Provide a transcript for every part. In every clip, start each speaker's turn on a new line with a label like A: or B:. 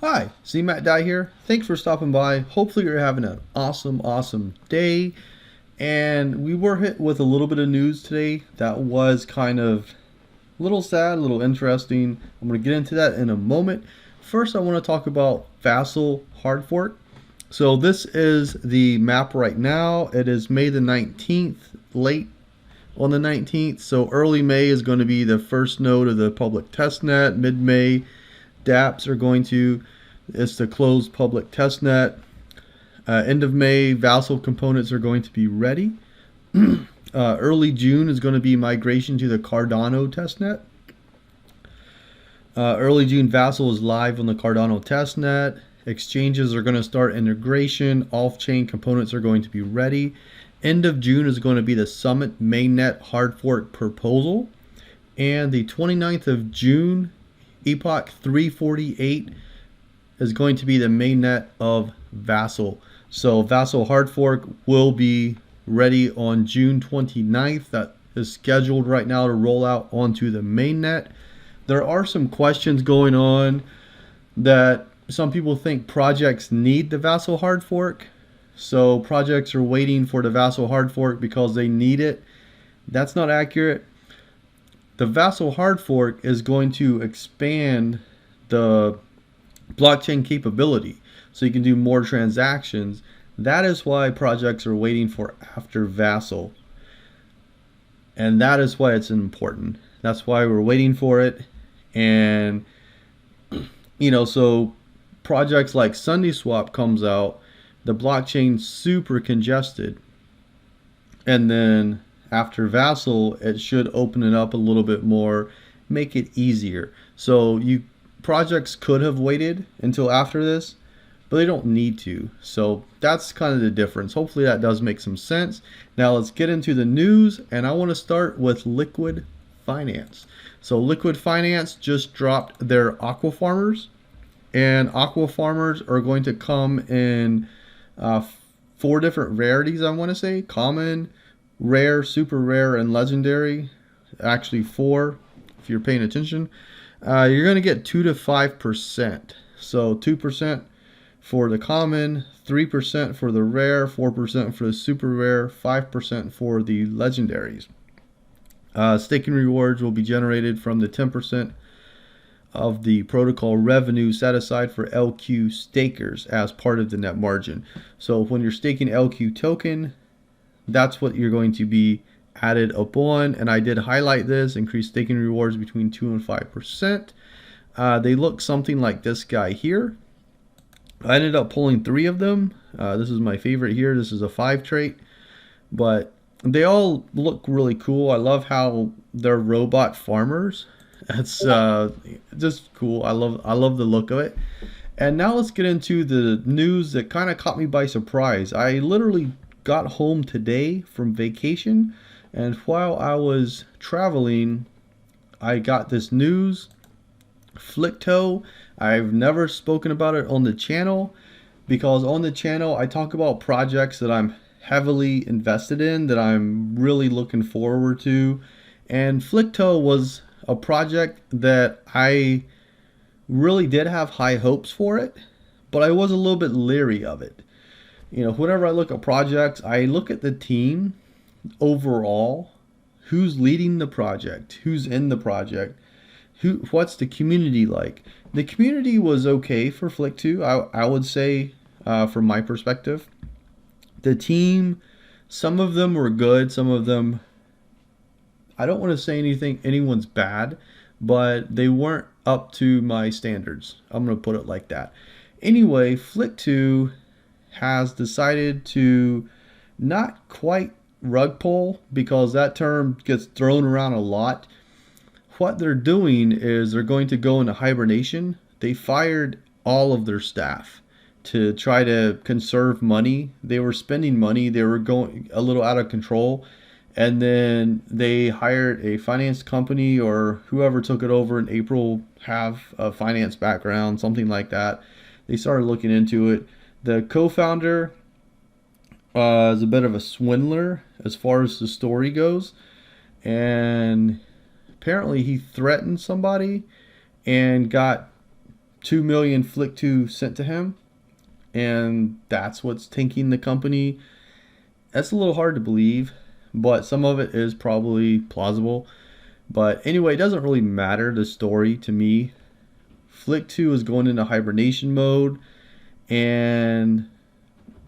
A: Hi, CMattDye here. Thanks for stopping by. Hopefully you're having an awesome day. And we were hit with a little bit of news today that was kind of a little sad, a little interesting. I'm going to get into that in a moment. First, I want to talk about Vasal Hardfork. So this is the map right now. It is May the 19th, late on the 19th. So early May is going to be the first node of the public testnet. Mid-May, dApps are going to, it's the closed public testnet. End of May, Vasal components are going to be ready. Early June is going to be migration to the Cardano testnet. Early June, Vasal is live on the Cardano testnet. Exchanges are going to start integration. Off-chain components are going to be ready. End of June is going to be the Summit mainnet hard fork proposal. And the 29th of June, Epoch 348 is going to be the mainnet of Vasal. So Vasal Hardfork will be ready on June 29th. That is scheduled right now to roll out onto the mainnet. There are some questions going on that some people think projects need the Vasal Hardfork. So projects are waiting for the Vasal Hardfork because they need it. That's not accurate. The Vasal Hardfork is going to expand the blockchain capability so you can do more transactions. That is why projects are waiting for after Vasal. And that is why it's important. That's why we're waiting for it. And, so projects like SundaeSwap comes out, the blockchain's super congested. And then after Vasal, it should open it up a little bit more, make it easier. So projects could have waited until after this, but they don't need to. So that's kind of the difference. Hopefully that does make some sense. Now let's get into the news, and I want to start with Liqwid Finance. So Liqwid Finance just dropped their aqua farmers, and aqua farmers are going to come in 4 different rarities, I want to say: common, rare, super rare, and legendary. Actually 4 if you're paying attention. You're going to get 2 to 5%. So 2% for the common, 3% for the rare, 4% for the super rare, 5% for the legendaries. Staking rewards will be generated from the 10% of the protocol revenue set aside for LQ stakers as part of the net margin. So when you're staking LQ token, that's what you're going to be added upon. And I did highlight this: increased staking rewards between 2 and 5%. They look something like this guy here. I ended up pulling 3 of them. This is my favorite here. This is a 5 trait, but they all look really cool. I love how they're robot farmers. It's just cool. I love the look of it. And now let's get into the news that kind of caught me by surprise. I literally got home today from vacation, and while I was traveling, I got this news. Flickto, I've never spoken about it on the channel because on the channel I talk about projects that I'm heavily invested in, that I'm really looking forward to. And Flickto was a project that I really did have high hopes for it, but I was a little bit leery of it. Whenever I look at projects, I look at the team overall, who's leading the project, who's in the project, what's the community like. The community was okay for Flickto, I would say, from my perspective. The team, some of them were good, some of them, I don't want to say anyone's bad, but they weren't up to my standards. I'm going to put it like that. Anyway, Flickto has decided to not quite rug pull, because that term gets thrown around a lot. What they're doing is they're going to go into hibernation. They fired all of their staff to try to conserve money. They were spending money. They were going a little out of control. And then they hired a finance company, or whoever took it over in April, have a finance background, something like that. They started looking into it. The co-founder is a bit of a swindler as far as the story goes. And apparently he threatened somebody and got 2 million Flickto sent to him, and that's what's tanking the company. That's a little hard to believe, but some of it is probably plausible. But anyway, it doesn't really matter the story to me. Flickto is going into hibernation mode, and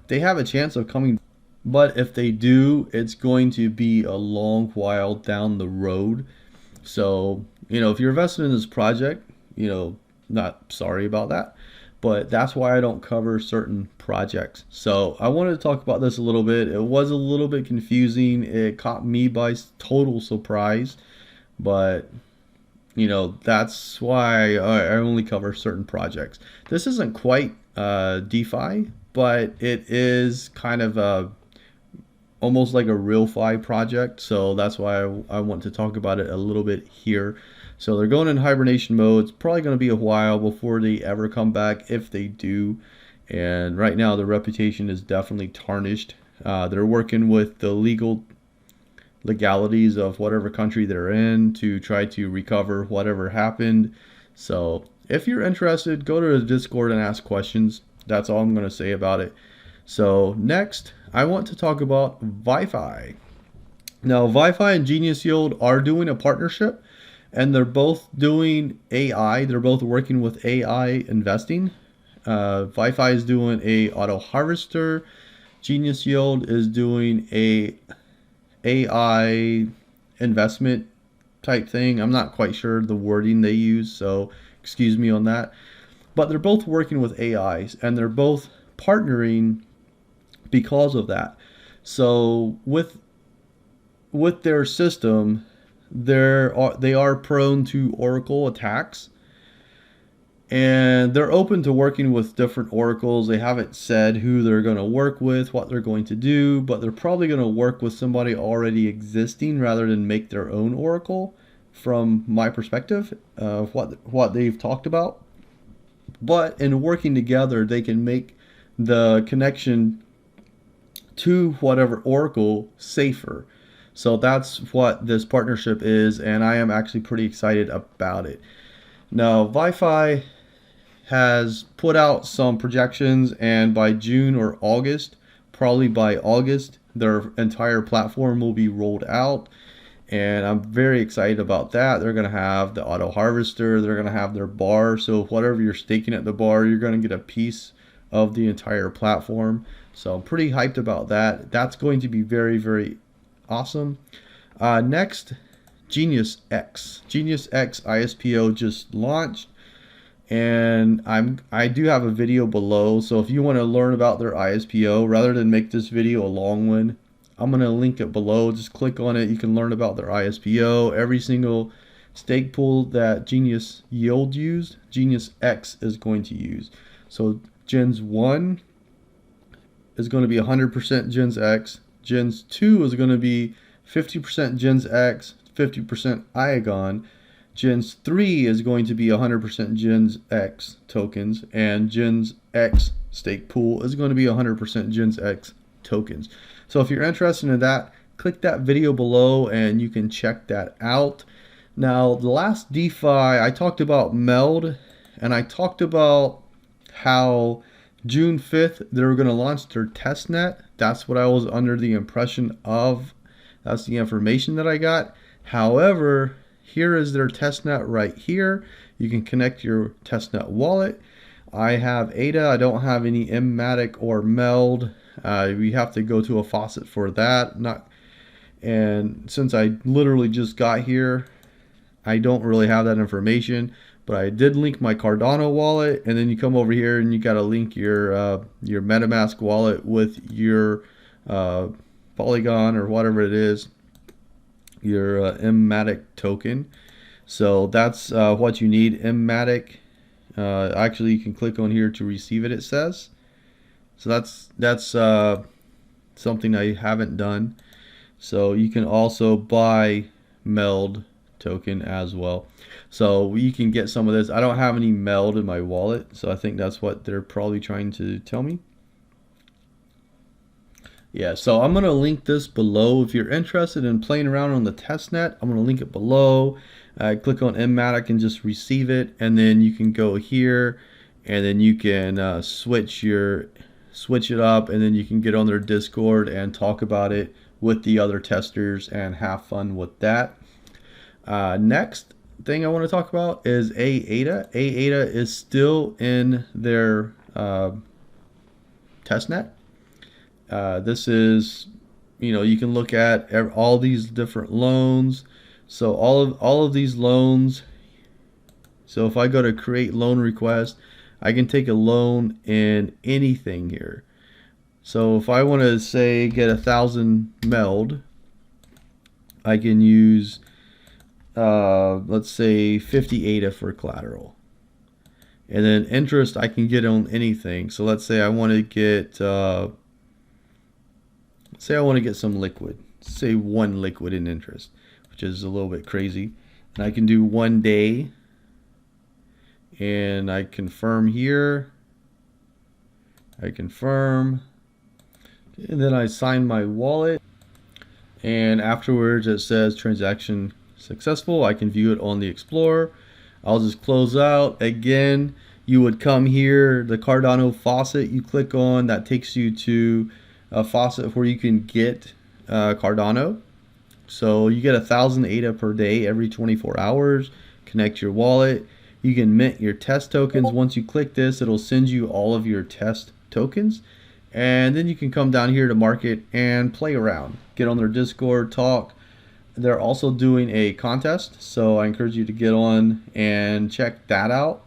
A: they have a chance of coming. But if they do, it's going to be a long while down the road. So, if you're invested in this project, not sorry about that. But that's why I don't cover certain projects. So I wanted to talk about this a little bit. It was a little bit confusing. It caught me by total surprise. But, that's why I only cover certain projects. This isn't quite DeFi, but it is kind of almost like a real fi project. So that's why I want to talk about it a little bit here. So they're going in hibernation mode. It's probably going to be a while before they ever come back, if they do. And right now, their reputation is definitely tarnished. They're working with the legalities of whatever country they're in to try to recover whatever happened. So if you're interested, go to the Discord and ask questions. That's all I'm going to say about it. So next, I want to talk about VyFi. Now, VyFi and Genius Yield are doing a partnership, and they're both doing AI. They're both working with AI investing. VyFi is doing a auto harvester. Genius Yield is doing a AI investment type thing. I'm not quite sure the wording they use, so excuse me on that. But they're both working with AIs, and they're both partnering because of that. So with their system, they are prone to Oracle attacks, and they're open to working with different oracles. They haven't said who they're going to work with, what they're going to do, but they're probably going to work with somebody already existing rather than make their own oracle, from my perspective of what they've talked about. But in working together, they can make the connection to whatever oracle safer. So that's what this partnership is, and I am actually pretty excited about it. Now, VyFi has put out some projections, and by June or August, probably by August, their entire platform will be rolled out, and I'm very excited about that. They're going to have the auto harvester, they're going to have their bar, so whatever you're staking at the bar, you're going to get a piece of the entire platform. So I'm pretty hyped about that. That's going to be very, very awesome. Next, Genius X. Genius X ISPO just launched, and I do have a video below. So if you want to learn about their ISPO, rather than make this video a long one, I'm going to link it below. Just click on it. You can learn about their ISPO. Every single stake pool that Genius Yield used, Genius X is going to use. So Gens 1 is going to be 100% Gens X. Gens 2 is going to be 50% Gens X, 50% Iagon. Gens 3 is going to be 100% Gens X tokens, and Gens X stake pool is going to be 100% Gens X tokens. So if you're interested in that, click that video below and you can check that out. Now, the last DeFi, I talked about Meld, and I talked about how June 5th, they were going to launch their testnet. That's what I was under the impression of. That's the information that I got. However, here is their testnet right here. You can connect your testnet wallet. I have AADA. I don't have any CMattDye or Meld. We have to go to a faucet for that. And since I literally just got here, I don't really have that information. But I did link my Cardano wallet, and then you come over here and you got to link your MetaMask wallet with your Polygon or whatever it is, your CMattDye token. So that's what you need. CMattDye. Actually, you can click on here to receive it. It says. So that's something I haven't done. So you can also buy Meld token as well. So you can get some of this. I don't have any Meld in my wallet, so I think that's what they're probably trying to tell me. Yeah, so I'm going to link this below. If you're interested in playing around on the testnet, I'm going to link it below. Click on CMattDye and just receive it, and then you can go here and then you can switch it up, and then you can get on their Discord and talk about it with the other testers and have fun with that. Next thing I want to talk about is AADA. AADA is still in their testnet. This is, you can look at all these different loans. So all of these loans. So if I go to create loan request, I can take a loan in anything here. So if I want to say get 1,000 Meld, I can use let's say 50 ADA for collateral. And then interest I can get on anything. So let's say I want to get some Liqwid. Say 1 Liqwid in interest, which is a little bit crazy. And I can do 1 day. And I confirm here. I confirm. And then I sign my wallet. And afterwards it says transaction successful. I can view it on the Explorer. I'll just close out. Again, you would come here, the Cardano faucet you click on, that takes you to a faucet where you can get Cardano. So you get 1,000 ADA per day every 24 hours. Connect your wallet. You can mint your test tokens. Once you click this, it'll send you all of your test tokens. And then you can come down here to market and play around. Get on their Discord, talk. They're also doing a contest, so I encourage you to get on and check that out.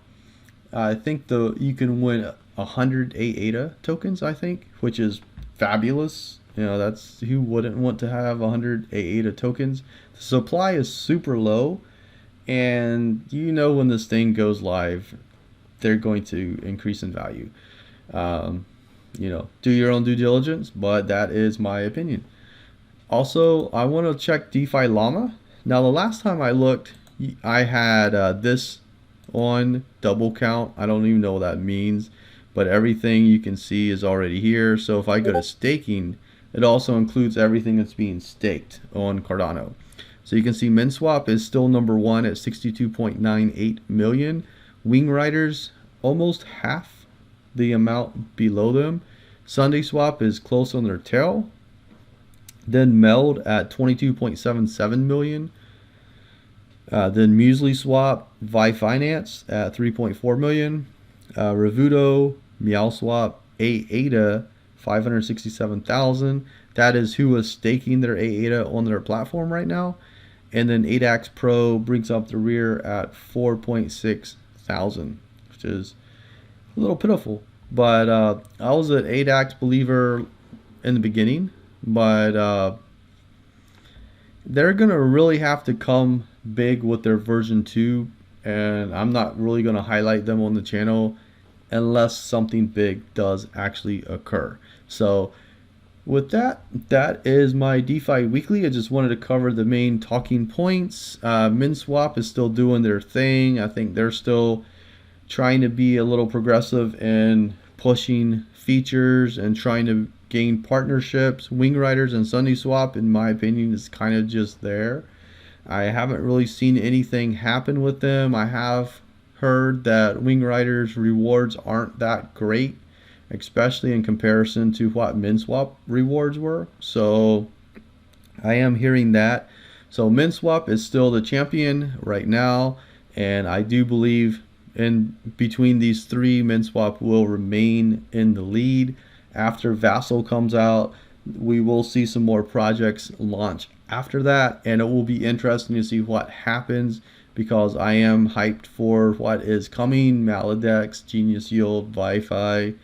A: I think you can win 100 AADA tokens, I think, which is fabulous. That's, who wouldn't want to have 100 AADA tokens? The supply is super low, and when this thing goes live, they're going to increase in value. Do your own due diligence, but that is my opinion. Also, I want to check DeFi Llama. Now, the last time I looked, I had this on double count. I don't even know what that means, but everything you can see is already here. So if I go to staking, it also includes everything that's being staked on Cardano. So you can see MinSwap is still number 1 at 62.98 million. Wing Riders almost half the amount below them. SundaeSwap is close on their tail. Then Meld at 22.77 million. Then Muesli Swap, VyFi Finance at 3.4 million. Revuto, MeowSwap, AADA 567,000. That is who is staking their AADA on their platform right now. And then ADAX Pro brings up the rear at 4.6 thousand, which is a little pitiful. But I was an ADAX believer in the beginning, but they're gonna really have to come big with their version 2, and I'm not really gonna highlight them on the channel unless something big does actually occur. So with that, that is my DeFi Weekly. I just wanted to cover the main talking points. MinSwap is still doing their thing. I think they're still trying to be a little progressive in pushing features and trying to gain partnerships. Wing Riders and SundaeSwap, in my opinion, is kind of just there. I haven't really seen anything happen with them. I have heard that Wing Riders rewards aren't that great, especially in comparison to what MinSwap rewards were. So I am hearing that. So MinSwap is still the champion right now, and I do believe in between these three, MinSwap will remain in the lead. After Vasal comes out, we will see some more projects launch after that, and it will be interesting to see what happens, because I am hyped for what is coming. Meld, Genius Yield, VyFi,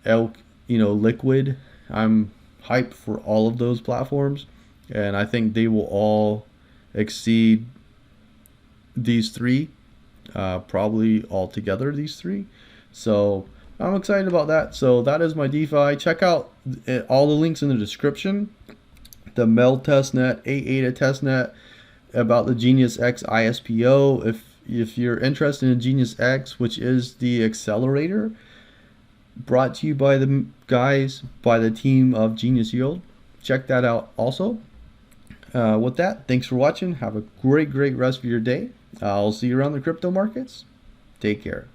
A: Liqwid. I'm hyped for all of those platforms, and I think they will all exceed these three, probably all together, these three. So I'm excited about that. So that is my DeFi. Check out all the links in the description. The Meld Testnet, AADA Testnet, about the Genius X ISPO. If you're interested in Genius X, which is the accelerator brought to you by the guys, by the team of Genius Yield, check that out also. With that, thanks for watching. Have a great rest of your day. I'll see you around the crypto markets. Take care.